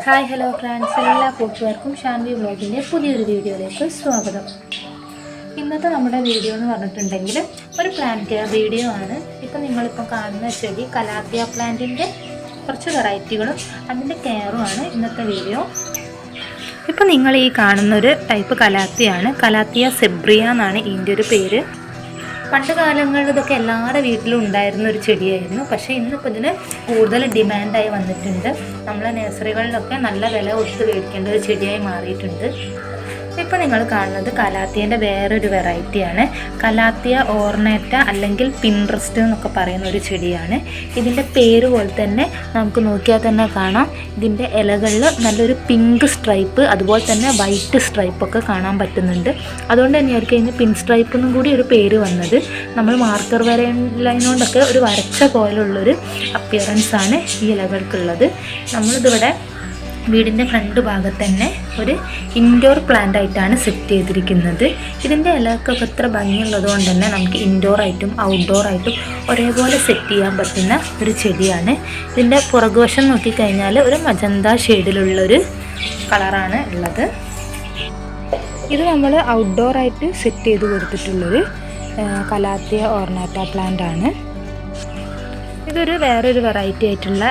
Hi hello friends, എല്ലാ കൂട്ടുകാർക്കും ഷാൻവി വ്ളോഗിൻ്റെ പുതിയൊരു വീഡിയോയിലേക്ക് സ്വാഗതം. ഇന്നത്തെ നമ്മുടെ വീഡിയോ എന്ന് പറഞ്ഞിട്ടുണ്ടെങ്കിൽ ഒരു പ്ലാന്റ് കെയർ വീഡിയോ ആണ്. ഇപ്പം നിങ്ങളിപ്പോൾ കാണുന്ന ചെടി കലാത്തിയ പ്ലാന്റിൻ്റെ കുറച്ച് വെറൈറ്റികളും അതിൻ്റെ കെയറുമാണ് ഇന്നത്തെ വീഡിയോ. ഇപ്പം നിങ്ങൾ ഈ കാണുന്നൊരു ടൈപ്പ് കലാത്തിയാണ്. കലാത്തിയ സെബ്രിയ എന്നാണ് ഇതിൻ്റെ ഒരു പേര്. പണ്ട് കാലങ്ങളിൽ ഇതൊക്കെ എല്ലാവരുടെ വീട്ടിലും ഉണ്ടായിരുന്ന ഒരു ചെടിയായിരുന്നു. പക്ഷേ ഇന്നിപ്പോൾ ഇതിന് കൂടുതൽ ഡിമാൻഡായി വന്നിട്ടുണ്ട്. നമ്മളെ നഴ്സറികളിലൊക്കെ നല്ല വില കൊടുത്ത് മേടിക്കേണ്ട ഒരു ചെടിയായി മാറിയിട്ടുണ്ട്. ഇപ്പോൾ നിങ്ങൾ കാണുന്നത് കലാത്തിയൻ്റെ വേറൊരു വെറൈറ്റിയാണ്. കലാത്തിയ ഓർണേറ്റ അല്ലെങ്കിൽ പിൻട്രസ്റ്റ് എന്നൊക്കെ പറയുന്ന ഒരു ചെടിയാണ്. ഇതിൻ്റെ പേര് പോലെ തന്നെ നമുക്ക് നോക്കിയാൽ തന്നെ കാണാം, ഇതിൻ്റെ ഇലകളിൽ നല്ലൊരു പിങ്ക് സ്ട്രൈപ്പ് അതുപോലെ തന്നെ വൈറ്റ് സ്ട്രൈപ്പൊക്കെ കാണാൻ പറ്റുന്നുണ്ട്. അതുകൊണ്ട് തന്നെയായിരിക്കും ഇതിന് പിൻ സ്ട്രൈപ്പ് എന്നും കൂടി ഒരു പേര് വന്നത്. നമ്മൾ മാർക്കർ ലൈനുകൊണ്ടൊക്കെ ഒരു വരച്ച പോലുള്ളൊരു അപ്പിയറൻസാണ് ഈ ഇലകൾക്കുള്ളത്. നമ്മളിതിവിടെ വീടിൻ്റെ ഫ്രണ്ട് ഭാഗത്ത് തന്നെ ഒരു ഇൻഡോർ പ്ലാന്റ് ആയിട്ടാണ് സെറ്റ് ചെയ്തിരിക്കുന്നത്. ഇതിൻ്റെ ഇലക്കൊക്കെ എത്ര ഭംഗിയുള്ളത് കൊണ്ട് തന്നെ നമുക്ക് ഇൻഡോറായിട്ടും ഔട്ട്ഡോറായിട്ടും ഒരേപോലെ സെറ്റ് ചെയ്യാൻ പറ്റുന്ന ഒരു ചെടിയാണ്. ഇതിൻ്റെ പുറകുവശം നോക്കിക്കഴിഞ്ഞാൽ ഒരു മജന്ത ഷെയ്ഡിലുള്ളൊരു കളറാണ് ഉള്ളത്. ഇത് നമ്മൾ ഔട്ട്ഡോറായിട്ട് സെറ്റ് ചെയ്ത് കൊടുത്തിട്ടുള്ളൊരു കലാത്തിയ ഓർണാറ്റ പ്ലാന്റ് ആണ്. ഇതൊരു വേറൊരു വെറൈറ്റി ആയിട്ടുള്ള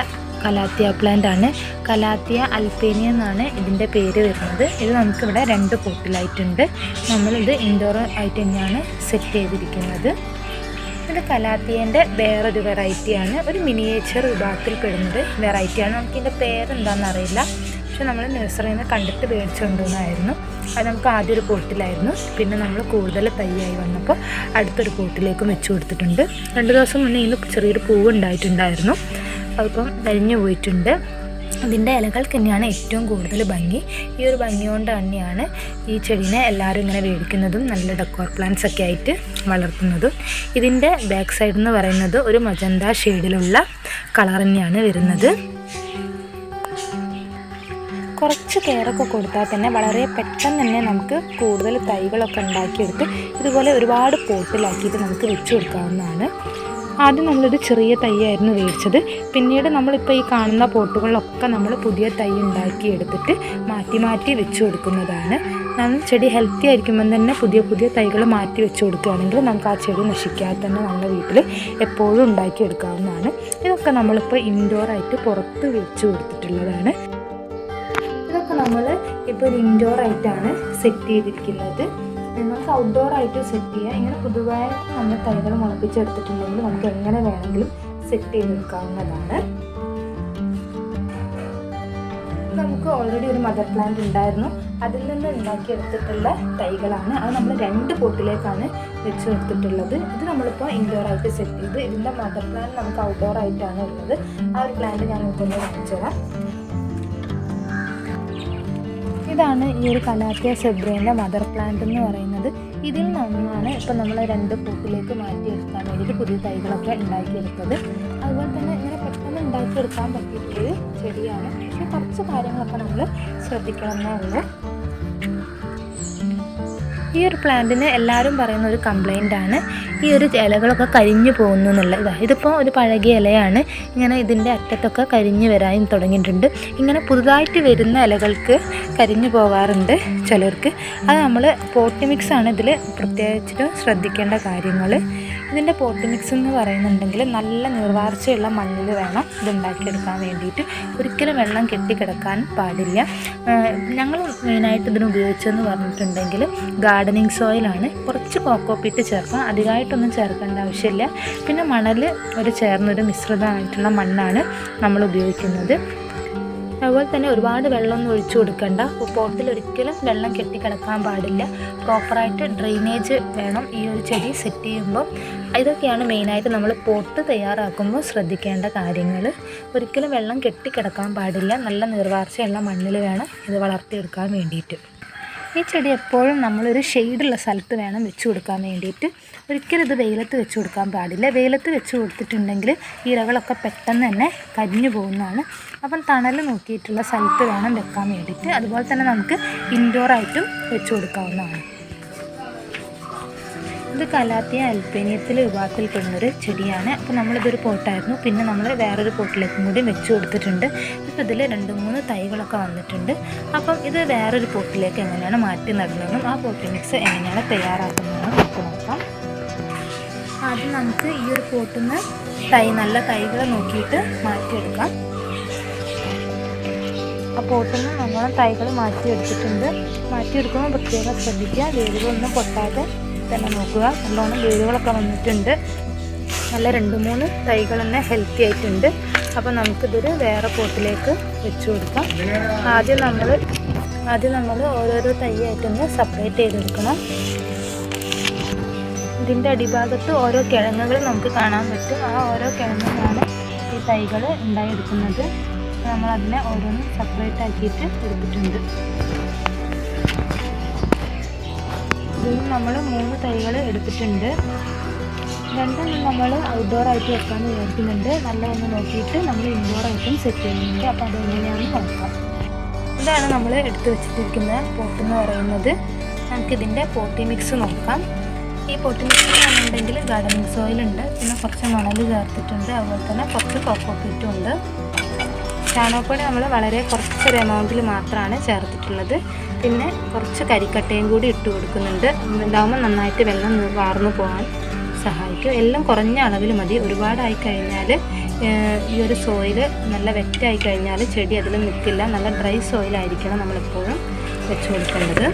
കലാത്തിയ പ്ലാന്റ് ആണ്. കലാത്തിയ അൽപേനിയ എന്നാണ് ഇതിൻ്റെ പേര് വരുന്നത്. ഇത് നമുക്കിവിടെ 2 പോട്ടിലായിട്ടുണ്ട്. നമ്മളിത് ഇൻഡോർ ആയിട്ട് തന്നെയാണ് സെറ്റ് ചെയ്തിരിക്കുന്നത്. ഇത് കലാത്തിയൻ്റെ വേറൊരു വെറൈറ്റിയാണ്. ഒരു മിനിയേച്ചർ വിഭാഗത്തിൽ പെടുന്നൊരു വെറൈറ്റിയാണ്. നമുക്കിതിൻ്റെ പേരെന്താണെന്ന് അറിയില്ല, പക്ഷെ നമ്മൾ നഴ്സറിയിൽ നിന്ന് കണ്ടിട്ട് മേടിച്ചുകൊണ്ടുവന്നായിരുന്നു. അത് നമുക്ക് ആദ്യം ഒരു പോട്ടിലായിരുന്നു, പിന്നെ നമ്മൾ കൂടുതൽ തൈയായി വന്നപ്പോൾ അടുത്തൊരു പോട്ടിലേക്കും വെച്ച് കൊടുത്തിട്ടുണ്ട്. 2 ദിവസം മുന്നേ ഇതിന് ചെറിയൊരു പൂവ് ഉണ്ടായിട്ടുണ്ടായിരുന്നു, അതിപ്പം കരിഞ്ഞു പോയിട്ടുണ്ട്. ഇതിൻ്റെ ഇലകൾക്ക് തന്നെയാണ് ഏറ്റവും കൂടുതൽ ഭംഗി. ഈ ഒരു ഭംഗി കൊണ്ട് തന്നെയാണ് ഈ ചെടീനെ എല്ലാവരും ഇങ്ങനെ മേടിക്കുന്നതും നല്ല ഡെക്കോർ പ്ലാന്റ്സ് ഒക്കെ ആയിട്ട് വളർത്തുന്നതും. ഇതിൻ്റെ ബാക്ക് സൈഡ് എന്ന് പറയുന്നത് ഒരു മജന്ത ഷെയ്ഡിലുള്ള കളർ തന്നെയാണ് വരുന്നത്. കുറച്ച് കെയറൊക്കെ കൊടുത്താൽ തന്നെ വളരെ പെട്ടെന്ന് തന്നെ നമുക്ക് കൂടുതൽ തൈകളൊക്കെ ഉണ്ടാക്കിയെടുത്ത് ഇതുപോലെ ഒരുപാട് പോട്ടിലാക്കിയിട്ട് നമുക്ക് വെച്ച് കൊടുക്കാവുന്നതാണ്. ആദ്യം നമ്മളൊരു ചെറിയ തൈയായിരുന്നു മേടിച്ചത്. പിന്നീട് നമ്മളിപ്പോൾ ഈ കാണുന്ന പോട്ടുകളിലൊക്കെ നമ്മൾ പുതിയ തൈ ഉണ്ടാക്കിയെടുത്തിട്ട് മാറ്റി മാറ്റി വെച്ച് കൊടുക്കുന്നതാണ്. നമ്മൾ ചെടി ഹെൽത്തി ആയിരിക്കുമ്പം തന്നെ പുതിയ തൈകൾ മാറ്റി വെച്ച് കൊടുക്കുകയാണെങ്കിൽ നമുക്ക് ആ ചെടി നശിക്കാതെ തന്നെ നമ്മുടെ വീട്ടിൽ എപ്പോഴും ഉണ്ടാക്കിയെടുക്കാവുന്നതാണ്. ഇതൊക്കെ നമ്മളിപ്പോൾ ഇൻഡോറായിട്ട് പുറത്ത് വെച്ച് കൊടുത്തിട്ടുള്ളതാണ്. ഇതൊക്കെ നമ്മൾ ഇപ്പോൾ ഒരു ഇൻഡോറായിട്ടാണ് സെറ്റ് ചെയ്തിരിക്കുന്നത്. നമുക്ക് ഔട്ട്ഡോറായിട്ട് സെറ്റ് ചെയ്യാം. ഇങ്ങനെ പൊതുവായിട്ട് നമ്മൾ തൈകൾ മുളപ്പിച്ചെടുത്തിട്ടുണ്ടെങ്കിൽ നമുക്ക് എങ്ങനെ വേണമെങ്കിലും സെറ്റ് ചെയ്തെടുക്കാവുന്നതാണ്. നമുക്ക് ഓൾറെഡി ഒരു മദർ പ്ലാന്റ് ഉണ്ടായിരുന്നു, അതിൽ നിന്ന് ഉണ്ടാക്കിയെടുത്തിട്ടുള്ള തൈകളാണ്. അത് നമ്മൾ 2 പോട്ടിലേക്കാണ് വെച്ച് കൊടുത്തിട്ടുള്ളത്. ഇത് നമ്മളിപ്പോൾ ഇൻഡോറായിട്ട് സെറ്റ് ചെയ്ത്, ഇതിൻ്റെ മദർ പ്ലാന്റ് നമുക്ക് ഔട്ട്ഡോറായിട്ടാണ് ഉള്ളത്. ആ ഒരു പ്ലാന്റ് ഞാൻ ഇതൊന്ന് കാണിച്ചു തരാം. ഇതാണ് ഈ ഒരു കലാത്തിയ സെബ്രേൻ്റെ മദർ പ്ലാന്റ് എന്ന് പറയുന്നത്. ഇതിൽ നിന്നാണ് ഇപ്പോൾ നമ്മൾ 2 പോട്ടിലേക്ക് മാറ്റിയെടുക്കാൻ വേണ്ടിയിട്ട് പുതിയ തൈകളൊക്കെ ഉണ്ടാക്കിയെടുത്തത്. അതുപോലെ തന്നെ ഇങ്ങനെ പെട്ടെന്ന് ഉണ്ടാക്കിയെടുക്കാൻ പറ്റിയൊരു ചെടിയാണ്. പക്ഷേ കുറച്ച് കാര്യങ്ങളൊക്കെ നമ്മൾ ശ്രദ്ധിക്കണമെന്നേ ഉള്ളൂ. ഈ ഒരു പ്ലാന്റിന് എല്ലാവരും പറയുന്ന ഒരു കംപ്ലൈൻ്റ് ആണ് ഈ ഒരു ഇലകളൊക്കെ കരിഞ്ഞു പോകുന്നു എന്നുള്ളത്. ഇതിപ്പോൾ ഒരു പഴകിയ ഇലയാണ്. ഇങ്ങനെ ഇതിൻ്റെ അറ്റത്തൊക്കെ കരിഞ്ഞു വരാനും തുടങ്ങിയിട്ടുണ്ട്. ഇങ്ങനെ പുതുതായിട്ട് വരുന്ന ഇലകൾക്ക് കരിഞ്ഞു പോകാറുണ്ട് ചിലർക്ക്. അത് നമ്മൾ പോട്ടി മിക്സ് ആണ് ഇതിൽ പ്രത്യേകിച്ചിട്ട് ശ്രദ്ധിക്കേണ്ട കാര്യങ്ങൾ. ഇതിൻ്റെ പോട്ടി മിക്സ് എന്ന് പറയുന്നുണ്ടെങ്കിൽ നല്ല നീർവാർച്ചയുള്ള മണ്ണിൽ വേണം ഇതുണ്ടാക്കിയെടുക്കാൻ വേണ്ടിയിട്ട്. ഒരിക്കലും വെള്ളം കെട്ടിക്കിടക്കാൻ പാടില്ല. ഞങ്ങൾ മെയിനായിട്ട് ഇതിന് ഉപയോഗിച്ചതെന്ന് പറഞ്ഞിട്ടുണ്ടെങ്കിൽ ഗാർഡനിങ് സോയിലാണ്. കുറച്ച് കോക്കോപ്പീറ്റ് ചേർക്കാം, അധികമായിട്ടൊന്നും ചേർക്കേണ്ട ആവശ്യമില്ല. പിന്നെ മണൽ ചേർന്നൊരു മിശ്രിതമായിട്ടുള്ള മണ്ണാണ് നമ്മൾ ഉപയോഗിക്കുന്നത്. അതുപോലെ തന്നെ ഒരുപാട് വെള്ളമൊന്നും ഒഴിച്ചു കൊടുക്കണ്ട. പോട്ടിൽ ഒരിക്കലും വെള്ളം കെട്ടിക്കിടക്കാൻ പാടില്ല. പ്രോപ്പറായിട്ട് ഡ്രെയിനേജ് വേണം ഈ ഒരു ചെടി സെറ്റ് ചെയ്യുമ്പോൾ. ഇതൊക്കെയാണ് മെയിനായിട്ട് നമ്മൾ പോട്ട് തയ്യാറാക്കുമ്പോൾ ശ്രദ്ധിക്കേണ്ട കാര്യങ്ങൾ. ഒരിക്കലും വെള്ളം കെട്ടിക്കിടക്കാൻ പാടില്ല. നല്ല നീർവാർച്ചയുള്ള മണ്ണിൽ വേണം ഇത് വളർത്തിയെടുക്കാൻ വേണ്ടിയിട്ട്. ഈ ചെടി എപ്പോഴും നമ്മളൊരു ഷെയ്ഡുള്ള സ്ഥലത്ത് വേണം വെച്ച് കൊടുക്കാൻ വേണ്ടിയിട്ട്. ഒരിക്കലും ഇത് വെയിലത്ത് വെച്ച് കൊടുക്കാൻ പാടില്ല. വെയിലത്ത് വെച്ച് കൊടുത്തിട്ടുണ്ടെങ്കിൽ ഈ ഇലകളൊക്കെ പെട്ടെന്ന് തന്നെ കരിഞ്ഞു പോകുന്നതാണ്. അപ്പം തണൽ നോക്കിയിട്ടുള്ള സ്ഥലത്ത് വേണം വെക്കാൻ വേണ്ടിയിട്ട്. അതുപോലെ തന്നെ നമുക്ക് ഇൻഡോറായിട്ടും വെച്ച് കൊടുക്കാവുന്നതാണ്. ഇത് കലാത്തിയ അൽപ്പേനിയത്തിൽ വിഭാഗത്തിൽപ്പെടുന്നൊരു ചെടിയാണ്. അപ്പോൾ നമ്മളിതൊരു പോട്ടായിരുന്നു, പിന്നെ നമ്മൾ വേറൊരു പോട്ടിലേക്കും കൂടി വെച്ച് കൊടുത്തിട്ടുണ്ട്. ഇപ്പോൾ ഇതിൽ 2-3 തൈകളൊക്കെ വന്നിട്ടുണ്ട്. അപ്പം ഇത് വേറൊരു പോട്ടിലേക്ക് എങ്ങനെയാണ് മാറ്റി നടുന്നതെന്നും ആ പോട്ടി മിക്സ് എങ്ങനെയാണ് തയ്യാറാക്കുന്നതെന്നും നമുക്ക് നോക്കാം. ആദ്യം നമുക്ക് ഈ ഒരു പോട്ടിൽ നിന്ന് നല്ല തൈകൾ നോക്കിയിട്ട് മാറ്റിയെടുക്കാം. ആ പോട്ടിൽ നിന്ന് നല്ലോണം തൈകൾ മാറ്റിയെടുത്തിട്ടുണ്ട്. മാറ്റിയെടുക്കുമ്പോൾ പ്രത്യേകം ശ്രദ്ധിക്കുക, വേരുകളൊന്നും പൊട്ടാതെ തന്നെ നോക്കുക. നല്ലോണം വേരുകളൊക്കെ വന്നിട്ടുണ്ട്. നല്ല 2-3 തൈകൾ തന്നെ ഹെൽത്തി ആയിട്ടുണ്ട്. അപ്പോൾ നമുക്കിതൊരു വേറെ പോട്ടിലേക്ക് വെച്ച് കൊടുക്കാം. ആദ്യം നമ്മൾ ഓരോരോ തൈയായിട്ടൊന്ന് സെപ്പറേറ്റ് ചെയ്തെടുക്കണം. ഇതിൻ്റെ അടിഭാഗത്ത് ഓരോ കിഴങ്ങുകൾ നമുക്ക് കാണാൻ പറ്റും. ആ ഓരോ കിഴങ്ങിലാണ് ഈ തൈകൾ ഉണ്ടായെടുക്കുന്നത്. നമ്മളതിനെ ഓരോന്നും സെപ്പറേറ്റ് ആക്കിയിട്ട് എടുത്തിട്ടുണ്ട്. ഇതിൽ നമ്മൾ 3 തൈകൾ എടുത്തിട്ടുണ്ട്. 2 നമ്മൾ ഔട്ട്ഡോറായിട്ട് വെക്കാമെന്ന് വിചാരിക്കുന്നുണ്ട്. നല്ല ഒന്ന് നോക്കിയിട്ട് നമ്മൾ ഇൻഡോറായിട്ടും സെറ്റ് ചെയ്യുന്നുണ്ട്. അപ്പോൾ അതെങ്ങനെയാണെന്ന് നോക്കാം. ഇതാണ് നമ്മൾ എടുത്ത് വെച്ചിട്ടിരിക്കുന്ന പോട്ടെന്ന് പറയുന്നത്. നമുക്കിതിൻ്റെ പോട്ടി മിക്സ് നോക്കാം. ഈ പോട്ടി മിക്സ് പറഞ്ഞിട്ടുണ്ടെങ്കിൽ ഗാർഡനിങ് സോയിലുണ്ട്, പിന്നെ കുറച്ച് മണൽ ചേർത്തിട്ടുണ്ട്, അതുപോലെ തന്നെ കുറച്ച് കോക്കോപ്പീറ്റും ഉണ്ട്. ചാണകപ്പൊടി നമ്മൾ വളരെ കുറച്ചൊരു എമൗണ്ടിൽ മാത്രമാണ് ചേർത്തിട്ടുള്ളത്. പിന്നെ കുറച്ച് കരിക്കട്ടയും കൂടി ഇട്ട് കൊടുക്കുന്നുണ്ട്. ഇതാകുമ്പോൾ നന്നായിട്ട് വെള്ളം വാർന്നു പോകാൻ സഹായിക്കും. എല്ലാം കുറഞ്ഞ അളവിൽ മതി. ഒരുപാടായി കഴിഞ്ഞാൽ ഈ ഒരു സോയിൽ നല്ല വെറ്റായി കഴിഞ്ഞാൽ ചെടി അതിൽ നിൽക്കില്ല. നല്ല ഡ്രൈ സോയിലായിരിക്കണം നമ്മളെപ്പോഴും വെച്ച് കൊടുക്കേണ്ടത്.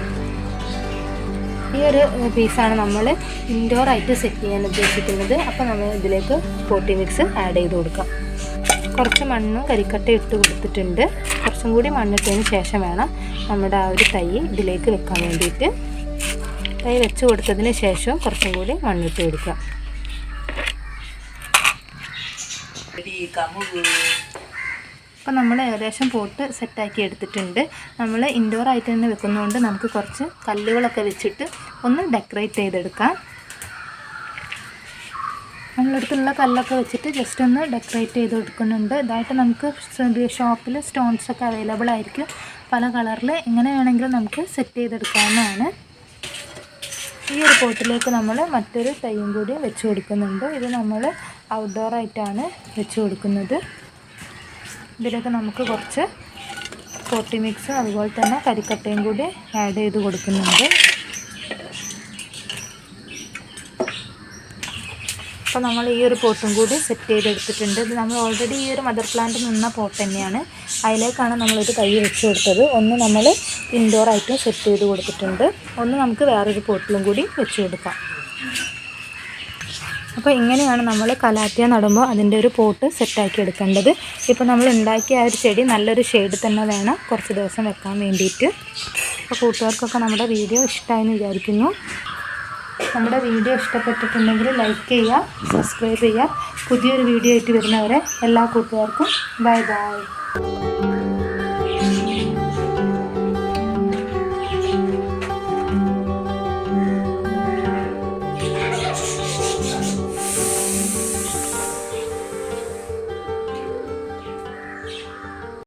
ഈ ഒരു പീസാണ് നമ്മൾ ഇൻഡോറായിട്ട് സെറ്റ് ചെയ്യാൻ ഉദ്ദേശിക്കുന്നത്. അപ്പോൾ നമ്മൾ ഇതിലേക്ക് പോട്ടി മിക്സ് ആഡ് ചെയ്ത് കൊടുക്കാം. കുറച്ച് മണ്ണും കരിക്കട്ട ഇട്ട് കൊടുത്തിട്ടുണ്ട്. കുറച്ചും കൂടി മണ്ണിട്ടതിന് ശേഷം വേണം നമ്മുടെ ആ ഒരു തൈ ഇതിലേക്ക് വെക്കാൻ വേണ്ടിയിട്ട്. തൈ വെച്ച് കൊടുത്തതിന് ശേഷം കുറച്ചും കൂടി മണ്ണിട്ട് കൊടുക്കുക. അപ്പോൾ നമ്മൾ ഏകദേശം പോട്ട് സെറ്റാക്കി എടുത്തിട്ടുണ്ട്. നമ്മൾ ഇൻഡോർ ആയിട്ട് തന്നെ വെക്കുന്നതുകൊണ്ട് നമുക്ക് കുറച്ച് കല്ലുകളൊക്കെ വെച്ചിട്ട് ഒന്ന് ഡെക്കറേറ്റ് ചെയ്തെടുക്കാം. നമ്മളടുത്തുള്ള കല്ലൊക്കെ വെച്ചിട്ട് ജസ്റ്റ് ഒന്ന് ഡെക്കറേറ്റ് ചെയ്ത് കൊടുക്കുന്നുണ്ട്. ഇതായിട്ട് നമുക്ക് ഷോപ്പിൽ സ്റ്റോൺസൊക്കെ അവൈലബിൾ ആയിരിക്കും, പല കളറിൽ. എങ്ങനെ വേണമെങ്കിലും നമുക്ക് സെറ്റ് ചെയ്തെടുക്കാവുന്നതാണ്. ഈ ഒരു പോട്ടിലേക്ക് നമ്മൾ മറ്റൊരു തൈയും കൂടി വെച്ച് കൊടുക്കുന്നുണ്ട്. ഇത് നമ്മൾ ഔട്ട്ഡോറായിട്ടാണ് വെച്ച് കൊടുക്കുന്നത്. ഇതിലേക്ക് നമുക്ക് കുറച്ച് പോട്ടി മിക്സ് അതുപോലെ തന്നെ കരിക്കട്ടയും കൂടി ആഡ് ചെയ്ത് കൊടുക്കുന്നുണ്ട്. അപ്പോൾ നമ്മൾ ഈ ഒരു പോട്ടും കൂടി സെറ്റ് ചെയ്തെടുത്തിട്ടുണ്ട്. ഇത് നമ്മൾ ഓൾറെഡി ഈ ഒരു മദർ പ്ലാന്റ് നിന്ന പോട്ട് തന്നെയാണ്. അതിലേക്കാണ് നമ്മളിത് തൈ വെച്ച് കൊടുത്തത്. ഒന്ന് നമ്മൾ ഇൻഡോറായിട്ടും സെറ്റ് ചെയ്ത് കൊടുത്തിട്ടുണ്ട്, ഒന്ന് നമുക്ക് വേറൊരു പോട്ടിലും കൂടി വെച്ച് കൊടുക്കാം. അപ്പോൾ ഇങ്ങനെയാണ് നമ്മൾ കലാത്തിയ നടുമ്പോൾ അതിൻ്റെ ഒരു പോട്ട് സെറ്റാക്കി എടുക്കേണ്ടത്. ഇപ്പോൾ നമ്മൾ ഉണ്ടാക്കിയ ആ ഒരു ചെടി നല്ലൊരു ഷെയ്ഡ് തന്നെ വേണം കുറച്ച് ദിവസം വെക്കാൻ വേണ്ടിയിട്ട്. അപ്പോൾ കൂട്ടുകാർക്കൊക്കെ നമ്മുടെ വീഡിയോ ഇഷ്ടമായെന്ന് വിചാരിക്കുന്നു. നമ്മുടെ വീഡിയോ ഇഷ്ടപ്പെട്ടിട്ടുണ്ടെങ്കിൽ ലൈക്ക് ചെയ്യുക, സബ്സ്ക്രൈബ് ചെയ്യുക. പുതിയൊരു വീഡിയോ ആയിട്ട് വരുന്നവരെ എല്ലാ കൂട്ടുകാർക്കും ബൈ ബൈ.